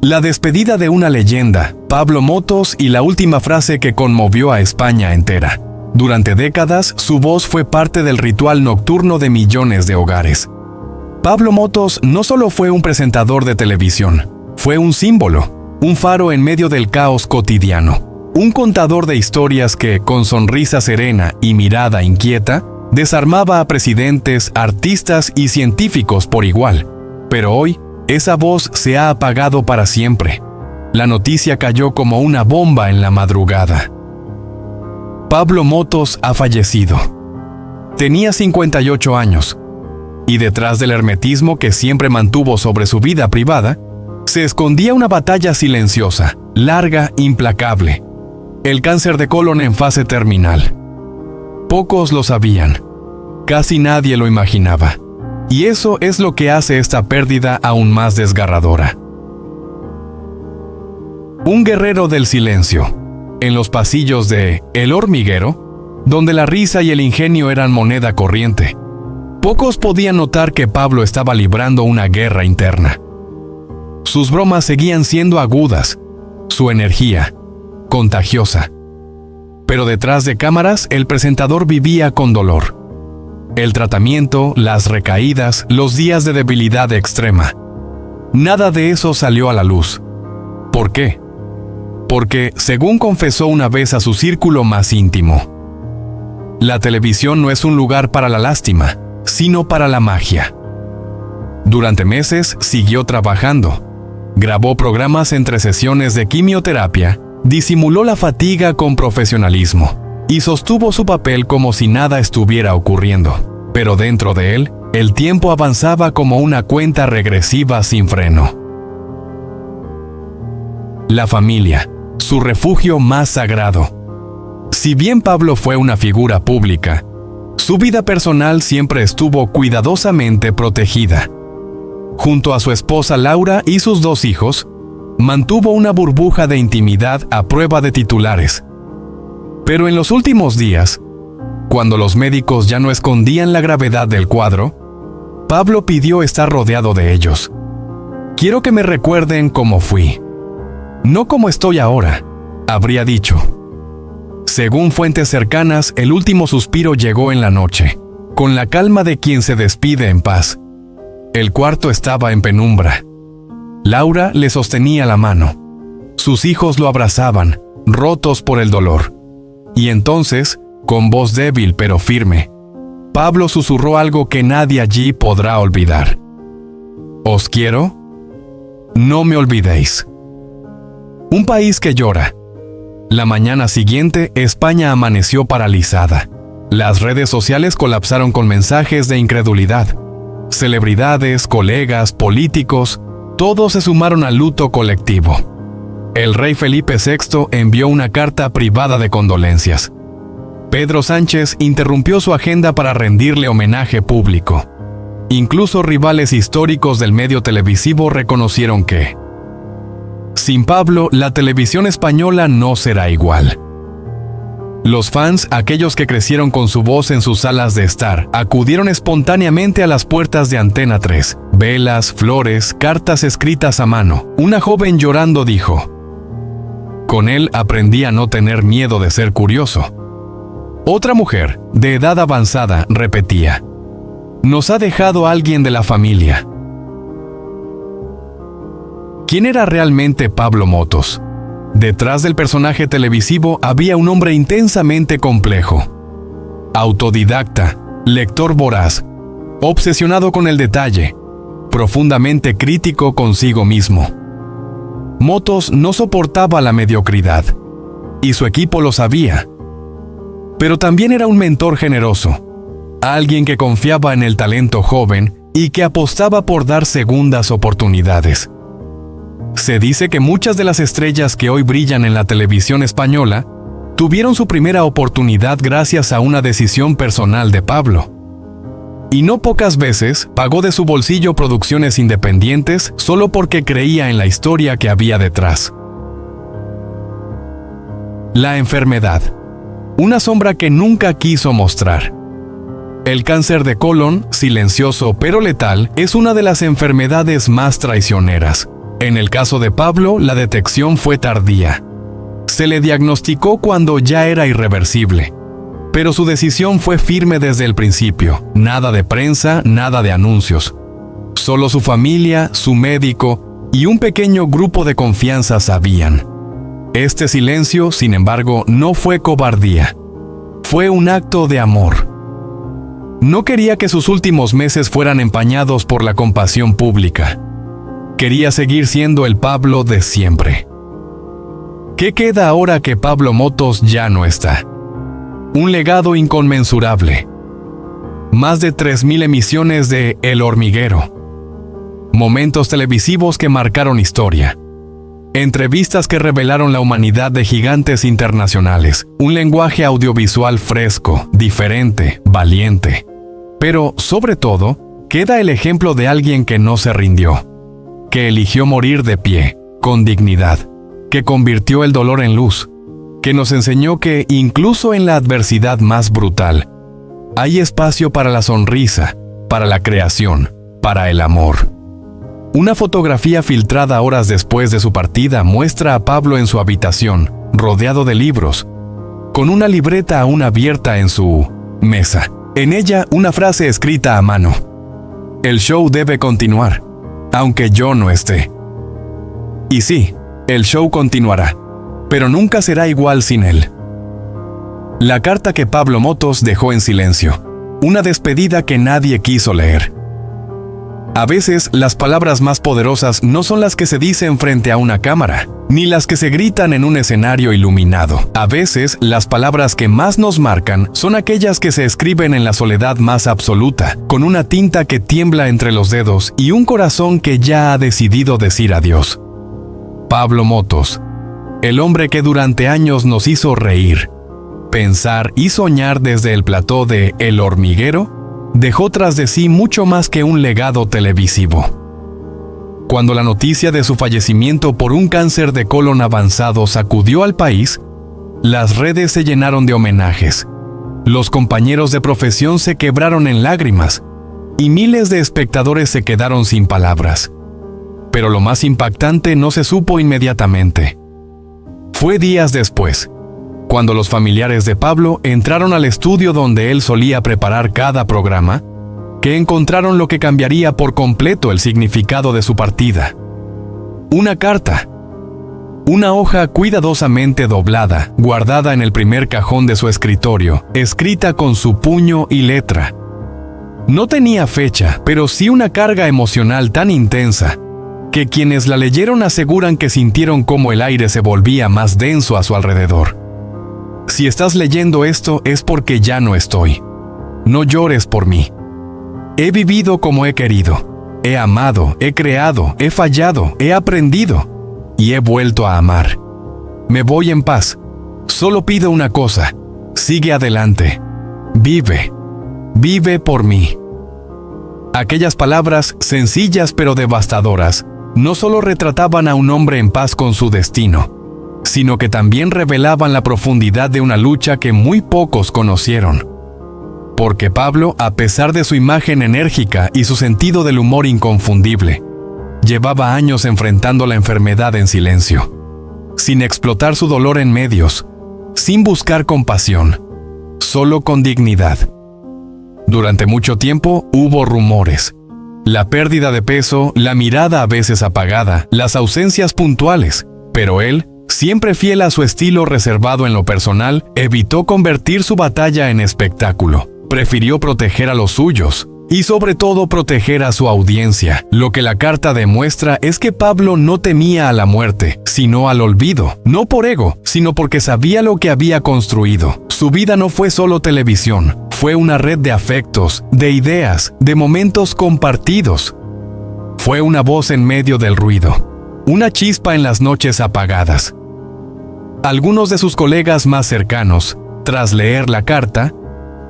La despedida de una leyenda, Pablo Motos, y la última frase que conmovió a España entera. Durante décadas, su voz fue parte del ritual nocturno de millones de hogares. Pablo Motos no solo fue un presentador de televisión, fue un símbolo, un faro en medio del caos cotidiano, un contador de historias que, con sonrisa serena y mirada inquieta, desarmaba a presidentes, artistas y científicos por igual. Pero hoy, esa voz se ha apagado para siempre. La noticia cayó como una bomba en la madrugada. Pablo Motos ha fallecido. Tenía 58 años, y detrás del hermetismo que siempre mantuvo sobre su vida privada, se escondía una batalla silenciosa, larga, implacable. El cáncer de colon en fase terminal. Pocos lo sabían. Casi nadie lo imaginaba. Y eso es lo que hace esta pérdida aún más desgarradora. Un guerrero del silencio. En los pasillos de El Hormiguero, donde la risa y el ingenio eran moneda corriente, pocos podían notar que Pablo estaba librando una guerra interna. Sus bromas seguían siendo agudas, su energía, contagiosa. Pero detrás de cámaras, el presentador vivía con dolor. El tratamiento, las recaídas, los días de debilidad extrema. Nada de eso salió a la luz. ¿Por qué? Porque, según confesó una vez a su círculo más íntimo, la televisión no es un lugar para la lástima, sino para la magia. Durante meses siguió trabajando. Grabó programas entre sesiones de quimioterapia, disimuló la fatiga con profesionalismo y sostuvo su papel como si nada estuviera ocurriendo. Pero dentro de él, el tiempo avanzaba como una cuenta regresiva sin freno. La familia, su refugio más sagrado. Si bien Pablo fue una figura pública, su vida personal siempre estuvo cuidadosamente protegida. Junto a su esposa Laura y sus 2 hijos, mantuvo una burbuja de intimidad a prueba de titulares. Pero en los últimos días, cuando los médicos ya no escondían la gravedad del cuadro, Pablo pidió estar rodeado de ellos. Quiero que me recuerden cómo fui, no como estoy ahora, habría dicho. Según fuentes cercanas, el último suspiro llegó en la noche, con la calma de quien se despide en paz. El cuarto estaba en penumbra. Laura le sostenía la mano. Sus hijos lo abrazaban, rotos por el dolor. Y entonces, con voz débil pero firme, Pablo susurró algo que nadie allí podrá olvidar. ¿Os quiero? No me olvidéis. Un país que llora. La mañana siguiente, España amaneció paralizada. Las redes sociales colapsaron con mensajes de incredulidad. Celebridades, colegas, políticos, todos se sumaron al luto colectivo. El rey Felipe VI envió una carta privada de condolencias. Pedro Sánchez interrumpió su agenda para rendirle homenaje público. Incluso rivales históricos del medio televisivo reconocieron que, sin Pablo, la televisión española no será igual. Los fans, aquellos que crecieron con su voz en sus salas de estar, acudieron espontáneamente a las puertas de Antena 3. Velas, flores, cartas escritas a mano. Una joven llorando dijo: con él aprendí a no tener miedo de ser curioso. Otra mujer, de edad avanzada, repetía: nos ha dejado alguien de la familia. ¿Quién era realmente Pablo Motos? Detrás del personaje televisivo había un hombre intensamente complejo. Autodidacta, lector voraz, obsesionado con el detalle, profundamente crítico consigo mismo. Motos no soportaba la mediocridad, y su equipo lo sabía. Pero también era un mentor generoso, alguien que confiaba en el talento joven y que apostaba por dar segundas oportunidades. Se dice que muchas de las estrellas que hoy brillan en la televisión española tuvieron su primera oportunidad gracias a una decisión personal de Pablo. Y no pocas veces pagó de su bolsillo producciones independientes solo porque creía en la historia que había detrás. La enfermedad. Una sombra que nunca quiso mostrar. El cáncer de colon, silencioso pero letal, es una de las enfermedades más traicioneras. En el caso de Pablo, la detección fue tardía. Se le diagnosticó cuando ya era irreversible. Pero su decisión fue firme desde el principio. Nada de prensa, nada de anuncios. Solo su familia, su médico y un pequeño grupo de confianza sabían. Este silencio, sin embargo, no fue cobardía. Fue un acto de amor. No quería que sus últimos meses fueran empañados por la compasión pública. Quería seguir siendo el Pablo de siempre. ¿Qué queda ahora que Pablo Motos ya no está? Un legado inconmensurable. Más de 3,000 emisiones de El Hormiguero. Momentos televisivos que marcaron historia. Entrevistas que revelaron la humanidad de gigantes internacionales. Un lenguaje audiovisual fresco, diferente, valiente. Pero, sobre todo, queda el ejemplo de alguien que no se rindió. Que eligió morir de pie, con dignidad. Que convirtió el dolor en luz. Que nos enseñó que, incluso en la adversidad más brutal, hay espacio para la sonrisa, para la creación, para el amor. Una fotografía filtrada horas después de su partida muestra a Pablo en su habitación, rodeado de libros, con una libreta aún abierta en su mesa. En ella, una frase escrita a mano. El show debe continuar, aunque yo no esté. Y sí, el show continuará, pero nunca será igual sin él. La carta que Pablo Motos dejó en silencio. Una despedida que nadie quiso leer. A veces, las palabras más poderosas no son las que se dicen frente a una cámara, ni las que se gritan en un escenario iluminado. A veces, las palabras que más nos marcan son aquellas que se escriben en la soledad más absoluta, con una tinta que tiembla entre los dedos y un corazón que ya ha decidido decir adiós. Pablo Motos, el hombre que durante años nos hizo reír, pensar y soñar desde el plató de El Hormiguero, dejó tras de sí mucho más que un legado televisivo. Cuando la noticia de su fallecimiento por un cáncer de colon avanzado sacudió al país, las redes se llenaron de homenajes. Los compañeros de profesión se quebraron en lágrimas y miles de espectadores se quedaron sin palabras. Pero lo más impactante no se supo inmediatamente. Fue días después, cuando los familiares de Pablo entraron al estudio donde él solía preparar cada programa, que encontraron lo que cambiaría por completo el significado de su partida. Una carta. Una hoja cuidadosamente doblada, guardada en el primer cajón de su escritorio, escrita con su puño y letra. No tenía fecha, pero sí una carga emocional tan intensa, que quienes la leyeron aseguran que sintieron cómo el aire se volvía más denso a su alrededor. Si estás leyendo esto es porque ya no estoy. No llores por mí. He vivido como he querido. He amado, he creado, he fallado, he aprendido y he vuelto a amar. Me voy en paz. Solo pido una cosa. Sigue adelante. Vive. Vive por mí. Aquellas palabras, sencillas pero devastadoras, no solo retrataban a un hombre en paz con su destino, sino que también revelaban la profundidad de una lucha que muy pocos conocieron. Porque Pablo, a pesar de su imagen enérgica y su sentido del humor inconfundible, llevaba años enfrentando la enfermedad en silencio, sin explotar su dolor en medios, sin buscar compasión, solo con dignidad. Durante mucho tiempo hubo rumores. La pérdida de peso, la mirada a veces apagada, las ausencias puntuales, pero él, siempre fiel a su estilo reservado en lo personal, evitó convertir su batalla en espectáculo. Prefirió proteger a los suyos y sobre todo proteger a su audiencia. Lo que la carta demuestra es que Pablo no temía a la muerte, sino al olvido. No por ego, sino porque sabía lo que había construido. Su vida no fue solo televisión, fue una red de afectos, de ideas, de momentos compartidos. Fue una voz en medio del ruido, una chispa en las noches apagadas. Algunos de sus colegas más cercanos, tras leer la carta,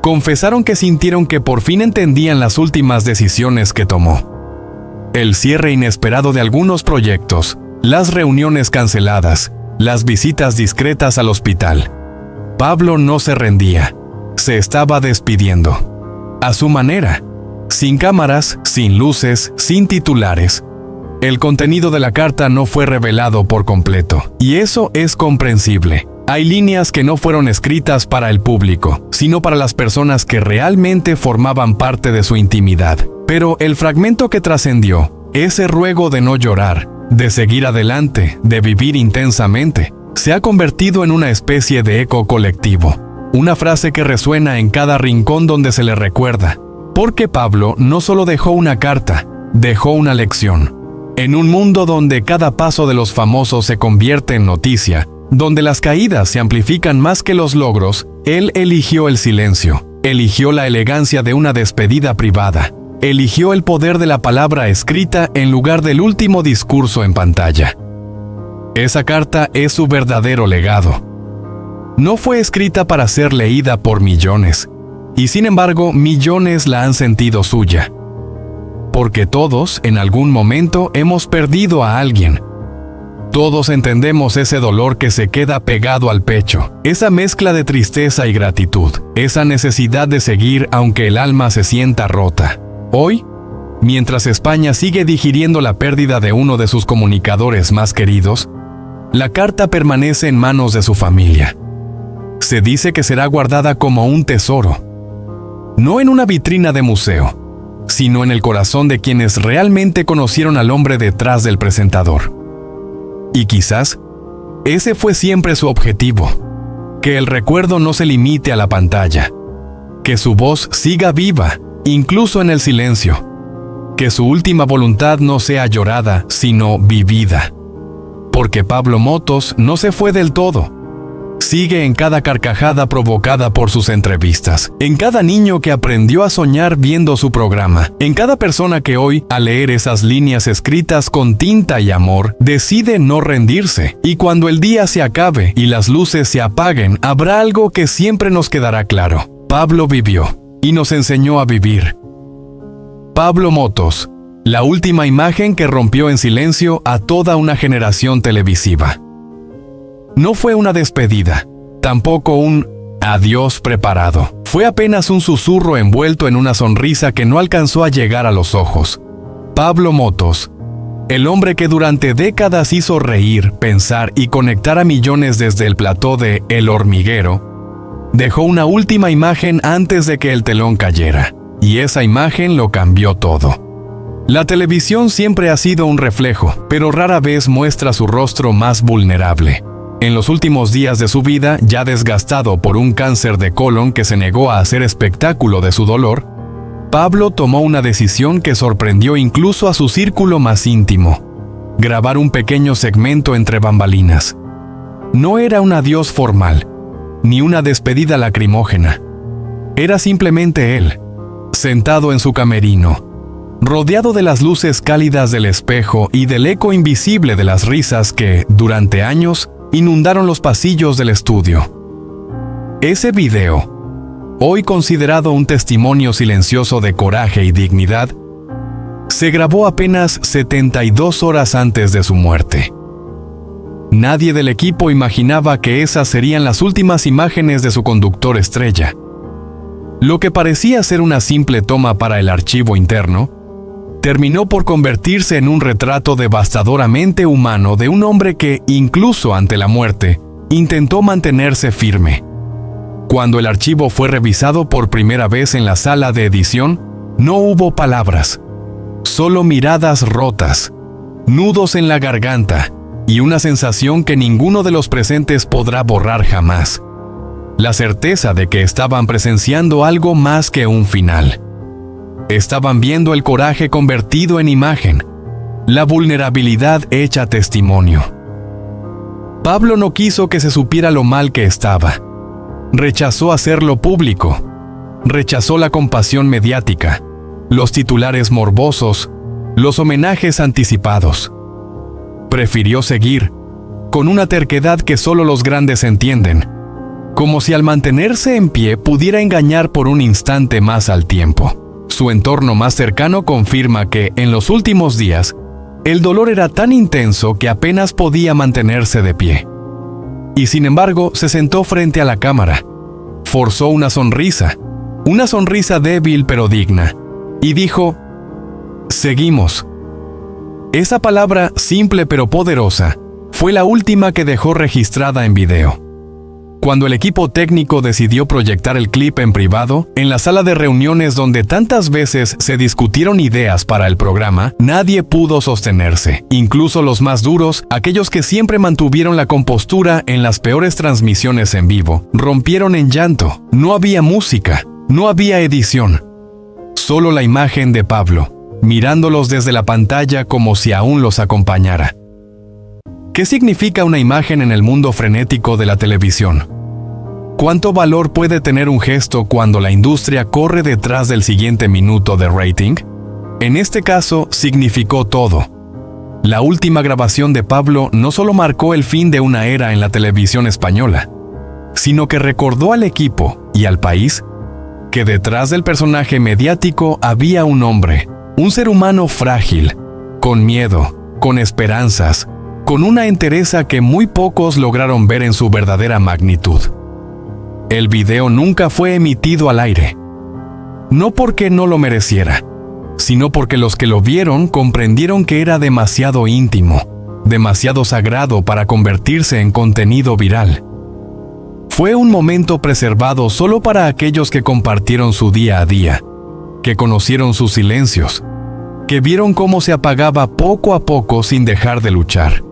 confesaron que sintieron que por fin entendían las últimas decisiones que tomó. El cierre inesperado de algunos proyectos, las reuniones canceladas, las visitas discretas al hospital. Pablo no se rendía, se estaba despidiendo. A su manera, sin cámaras, sin luces, sin titulares. El contenido de la carta no fue revelado por completo, y eso es comprensible. Hay líneas que no fueron escritas para el público, sino para las personas que realmente formaban parte de su intimidad. Pero el fragmento que trascendió, ese ruego de no llorar, de seguir adelante, de vivir intensamente, se ha convertido en una especie de eco colectivo. Una frase que resuena en cada rincón donde se le recuerda. Porque Pablo no solo dejó una carta, dejó una lección. En un mundo donde cada paso de los famosos se convierte en noticia, donde las caídas se amplifican más que los logros, él eligió el silencio, eligió la elegancia de una despedida privada, eligió el poder de la palabra escrita en lugar del último discurso en pantalla. Esa carta es su verdadero legado. No fue escrita para ser leída por millones, y sin embargo millones la han sentido suya. Porque todos, en algún momento, hemos perdido a alguien. Todos entendemos ese dolor que se queda pegado al pecho, esa mezcla de tristeza y gratitud, esa necesidad de seguir aunque el alma se sienta rota. Hoy, mientras España sigue digiriendo la pérdida de uno de sus comunicadores más queridos, la carta permanece en manos de su familia. Se dice que será guardada como un tesoro, no en una vitrina de museo, sino en el corazón de quienes realmente conocieron al hombre detrás del presentador. Y quizás, ese fue siempre su objetivo, que el recuerdo no se limite a la pantalla, que su voz siga viva, incluso en el silencio, que su última voluntad no sea llorada, sino vivida. Porque Pablo Motos no se fue del todo. Sigue en cada carcajada provocada por sus entrevistas, en cada niño que aprendió a soñar viendo su programa, en cada persona que hoy, al leer esas líneas escritas con tinta y amor, decide no rendirse. Y cuando el día se acabe y las luces se apaguen, habrá algo que siempre nos quedará claro. Pablo vivió y nos enseñó a vivir. Pablo Motos, la última imagen que rompió en silencio a toda una generación televisiva. No fue una despedida, tampoco un adiós preparado. Fue apenas un susurro envuelto en una sonrisa que no alcanzó a llegar a los ojos. Pablo Motos, el hombre que durante décadas hizo reír, pensar y conectar a millones desde el plató de El Hormiguero, dejó una última imagen antes de que el telón cayera, y esa imagen lo cambió todo. La televisión siempre ha sido un reflejo, pero rara vez muestra su rostro más vulnerable. En los últimos días de su vida, ya desgastado por un cáncer de colon que se negó a hacer espectáculo de su dolor, Pablo tomó una decisión que sorprendió incluso a su círculo más íntimo: grabar un pequeño segmento entre bambalinas. No era un adiós formal, ni una despedida lacrimógena. Era simplemente él, sentado en su camerino, rodeado de las luces cálidas del espejo y del eco invisible de las risas que, durante años, inundaron los pasillos del estudio. Ese video, hoy considerado un testimonio silencioso de coraje y dignidad, se grabó apenas 72 horas antes de su muerte. Nadie del equipo imaginaba que esas serían las últimas imágenes de su conductor estrella. Lo que parecía ser una simple toma para el archivo interno, terminó por convertirse en un retrato devastadoramente humano de un hombre que, incluso ante la muerte, intentó mantenerse firme. Cuando el archivo fue revisado por primera vez en la sala de edición, no hubo palabras, solo miradas rotas, nudos en la garganta y una sensación que ninguno de los presentes podrá borrar jamás: la certeza de que estaban presenciando algo más que un final. Estaban viendo el coraje convertido en imagen, la vulnerabilidad hecha testimonio. Pablo no quiso que se supiera lo mal que estaba. Rechazó hacerlo público. Rechazó la compasión mediática, los titulares morbosos, los homenajes anticipados. Prefirió seguir, con una terquedad que solo los grandes entienden, como si al mantenerse en pie pudiera engañar por un instante más al tiempo. Su entorno más cercano confirma que, en los últimos días, el dolor era tan intenso que apenas podía mantenerse de pie. Y sin embargo, se sentó frente a la cámara, forzó una sonrisa débil pero digna, y dijo: «Seguimos». Esa palabra, simple pero poderosa, fue la última que dejó registrada en video. Cuando el equipo técnico decidió proyectar el clip en privado, en la sala de reuniones donde tantas veces se discutieron ideas para el programa, nadie pudo sostenerse. Incluso los más duros, aquellos que siempre mantuvieron la compostura en las peores transmisiones en vivo, rompieron en llanto. No había música, no había edición. Solo la imagen de Pablo, mirándolos desde la pantalla como si aún los acompañara. ¿Qué significa una imagen en el mundo frenético de la televisión? ¿Cuánto valor puede tener un gesto cuando la industria corre detrás del siguiente minuto de rating? En este caso, significó todo. La última grabación de Pablo no solo marcó el fin de una era en la televisión española, sino que recordó al equipo y al país que detrás del personaje mediático había un hombre, un ser humano frágil, con miedo, con esperanzas, con una entereza que muy pocos lograron ver en su verdadera magnitud. El video nunca fue emitido al aire. No porque no lo mereciera, sino porque los que lo vieron comprendieron que era demasiado íntimo, demasiado sagrado para convertirse en contenido viral. Fue un momento preservado solo para aquellos que compartieron su día a día, que conocieron sus silencios, que vieron cómo se apagaba poco a poco sin dejar de luchar.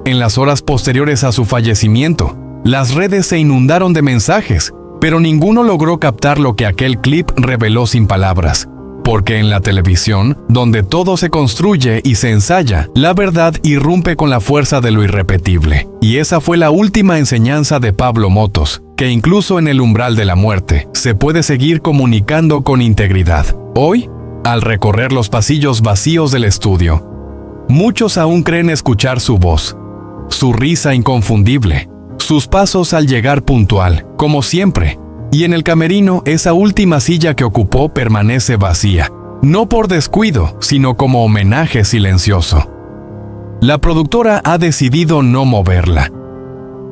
En las horas posteriores a su fallecimiento, las redes se inundaron de mensajes, pero ninguno logró captar lo que aquel clip reveló sin palabras. Porque en la televisión, donde todo se construye y se ensaya, la verdad irrumpe con la fuerza de lo irrepetible. Y esa fue la última enseñanza de Pablo Motos, que incluso en el umbral de la muerte, se puede seguir comunicando con integridad. Hoy, al recorrer los pasillos vacíos del estudio, muchos aún creen escuchar su voz, su risa inconfundible, sus pasos al llegar puntual, como siempre. Y en el camerino, esa última silla que ocupó permanece vacía, no por descuido, sino como homenaje silencioso. La productora ha decidido no moverla.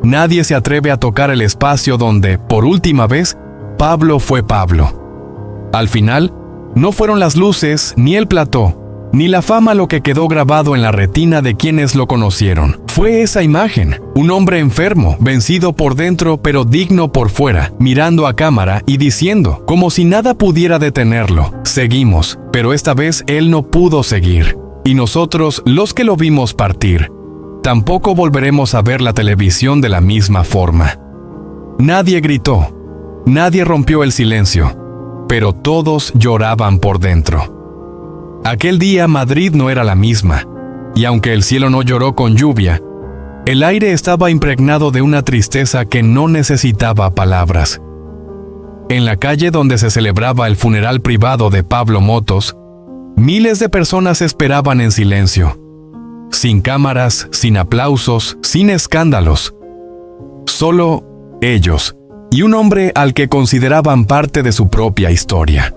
Nadie se atreve a tocar el espacio donde, por última vez, Pablo fue Pablo. Al final, no fueron las luces, ni el plató, ni la fama lo que quedó grabado en la retina de quienes lo conocieron. Fue esa imagen, un hombre enfermo, vencido por dentro pero digno por fuera, mirando a cámara y diciendo, como si nada pudiera detenerlo, seguimos, pero esta vez él no pudo seguir. Y nosotros, los que lo vimos partir, tampoco volveremos a ver la televisión de la misma forma. Nadie gritó, nadie rompió el silencio, pero todos lloraban por dentro. Aquel día Madrid no era la misma, y aunque el cielo no lloró con lluvia, el aire estaba impregnado de una tristeza que no necesitaba palabras. En la calle donde se celebraba el funeral privado de Pablo Motos, miles de personas esperaban en silencio, sin cámaras, sin aplausos, sin escándalos. Solo ellos, y un hombre al que consideraban parte de su propia historia.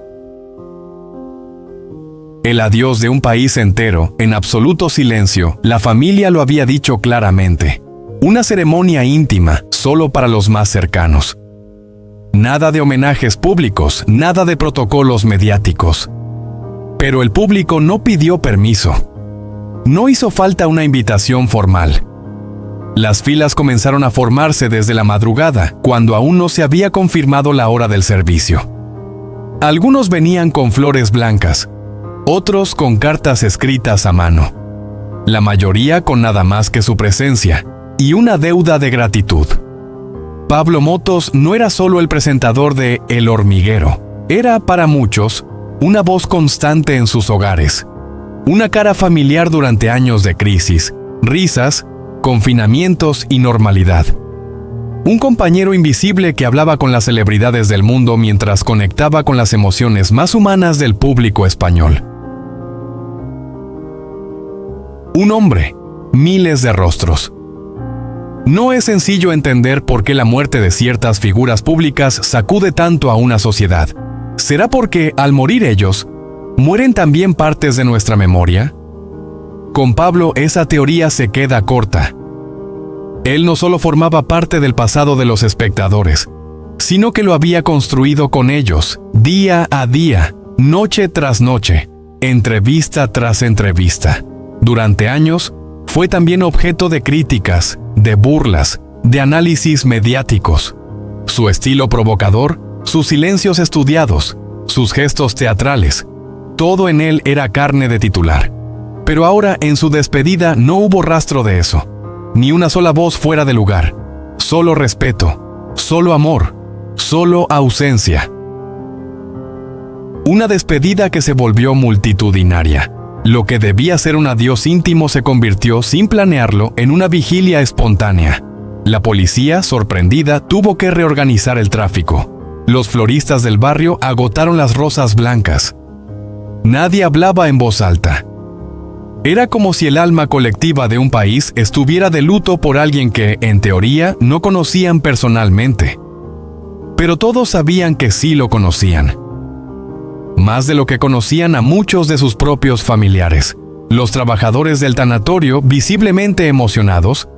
El adiós de un país entero, en absoluto silencio, la familia lo había dicho claramente. Una ceremonia íntima, solo para los más cercanos. Nada de homenajes públicos, nada de protocolos mediáticos. Pero el público no pidió permiso. No hizo falta una invitación formal. Las filas comenzaron a formarse desde la madrugada, cuando aún no se había confirmado la hora del servicio. Algunos venían con flores blancas, otros con cartas escritas a mano. La mayoría con nada más que su presencia y una deuda de gratitud. Pablo Motos no era solo el presentador de El Hormiguero. Era, para muchos, una voz constante en sus hogares. Una cara familiar durante años de crisis, risas, confinamientos y normalidad. Un compañero invisible que hablaba con las celebridades del mundo mientras conectaba con las emociones más humanas del público español. Un hombre, miles de rostros. No es sencillo entender por qué la muerte de ciertas figuras públicas sacude tanto a una sociedad. ¿Será porque, al morir ellos, mueren también partes de nuestra memoria? Con Pablo esa teoría se queda corta. Él no solo formaba parte del pasado de los espectadores, sino que lo había construido con ellos, día a día, noche tras noche, entrevista tras entrevista. Durante años, fue también objeto de críticas, de burlas, de análisis mediáticos. Su estilo provocador, sus silencios estudiados, sus gestos teatrales, todo en él era carne de titular. Pero ahora, en su despedida, no hubo rastro de eso. Ni una sola voz fuera de lugar. Solo respeto, solo amor, solo ausencia. Una despedida que se volvió multitudinaria. Lo que debía ser un adiós íntimo se convirtió, sin planearlo, en una vigilia espontánea. La policía, sorprendida, tuvo que reorganizar el tráfico. Los floristas del barrio agotaron las rosas blancas. Nadie hablaba en voz alta. Era como si el alma colectiva de un país estuviera de luto por alguien que, en teoría, no conocían personalmente. Pero todos sabían que sí lo conocían. Más de lo que conocían a muchos de sus propios familiares. Los trabajadores del tanatorio, visiblemente emocionados,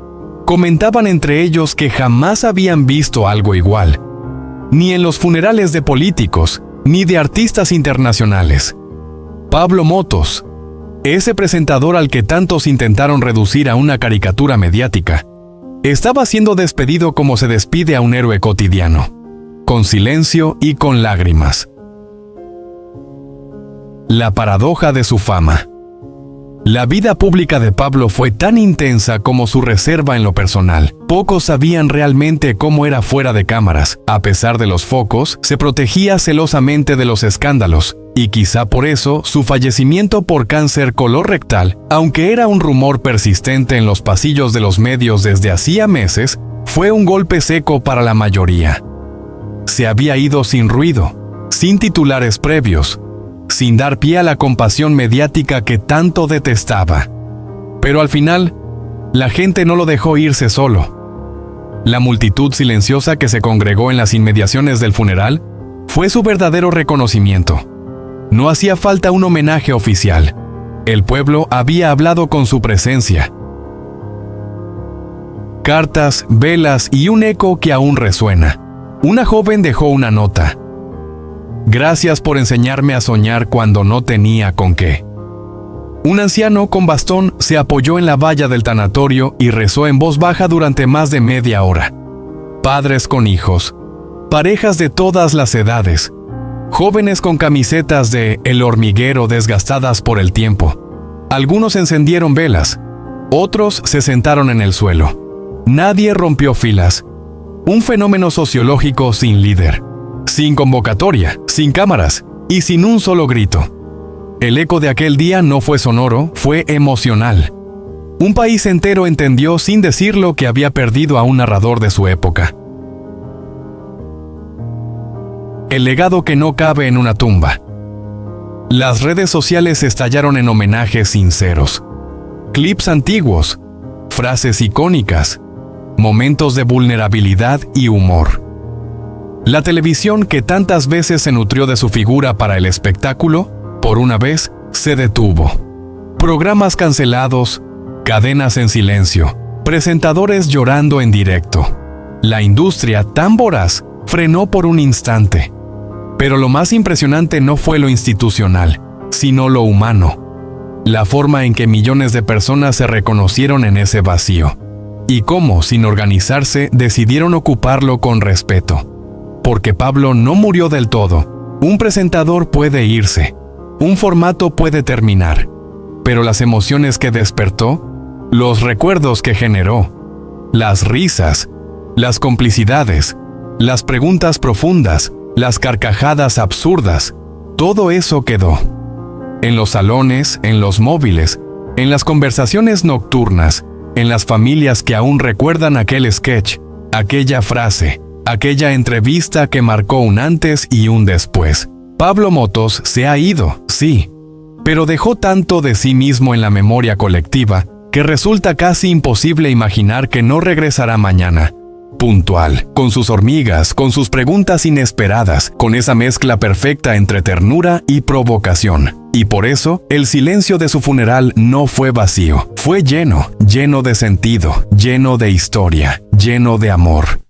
comentaban entre ellos que jamás habían visto algo igual. Ni en los funerales de políticos, ni de artistas internacionales. Pablo Motos, ese presentador al que tantos intentaron reducir a una caricatura mediática, estaba siendo despedido como se despide a un héroe cotidiano, con silencio y con lágrimas. La paradoja de su fama. La vida pública de Pablo fue tan intensa como su reserva en lo personal. Pocos sabían realmente cómo era fuera de cámaras. A pesar de los focos, se protegía celosamente de los escándalos. Y quizá por eso, su fallecimiento por cáncer colorectal, aunque era un rumor persistente en los pasillos de los medios desde hacía meses, fue un golpe seco para la mayoría. Se había ido sin ruido, sin titulares previos, sin dar pie a la compasión mediática que tanto detestaba. Pero al final, la gente no lo dejó irse solo. La multitud silenciosa que se congregó en las inmediaciones del funeral fue su verdadero reconocimiento. No hacía falta un homenaje oficial. El pueblo había hablado con su presencia. Cartas, velas y un eco que aún resuena. Una joven dejó una nota. Gracias por enseñarme a soñar cuando no tenía con qué. Un anciano con bastón se apoyó en la valla del tanatorio y rezó en voz baja durante más de media hora. Padres con hijos, parejas de todas las edades, jóvenes con camisetas de El Hormiguero desgastadas por el tiempo. Algunos encendieron velas, otros se sentaron en el suelo. Nadie rompió filas. Un fenómeno sociológico sin líder, sin convocatoria, sin cámaras y sin un solo grito. El eco de aquel día no fue sonoro, fue emocional. Un país entero entendió sin decirlo que había perdido a un narrador de su época. El legado que no cabe en una tumba. Las redes sociales estallaron en homenajes sinceros. Clips antiguos, frases icónicas, momentos de vulnerabilidad y humor. La televisión que tantas veces se nutrió de su figura para el espectáculo, por una vez, se detuvo. Programas cancelados, cadenas en silencio, presentadores llorando en directo. La industria, tan voraz, frenó por un instante. Pero lo más impresionante no fue lo institucional, sino lo humano. La forma en que millones de personas se reconocieron en ese vacío. Y cómo, sin organizarse, decidieron ocuparlo con respeto. Porque Pablo no murió del todo. Un presentador puede irse. Un formato puede terminar. Pero las emociones que despertó, los recuerdos que generó, las risas, las complicidades, las preguntas profundas, las carcajadas absurdas, todo eso quedó. En los salones, en los móviles, en las conversaciones nocturnas, en las familias que aún recuerdan aquel sketch, aquella frase, aquella entrevista que marcó un antes y un después. Pablo Motos se ha ido, sí, pero dejó tanto de sí mismo en la memoria colectiva que resulta casi imposible imaginar que no regresará mañana. Puntual, con sus hormigas, con sus preguntas inesperadas, con esa mezcla perfecta entre ternura y provocación. Y por eso, el silencio de su funeral no fue vacío, fue lleno, lleno de sentido, lleno de historia, lleno de amor.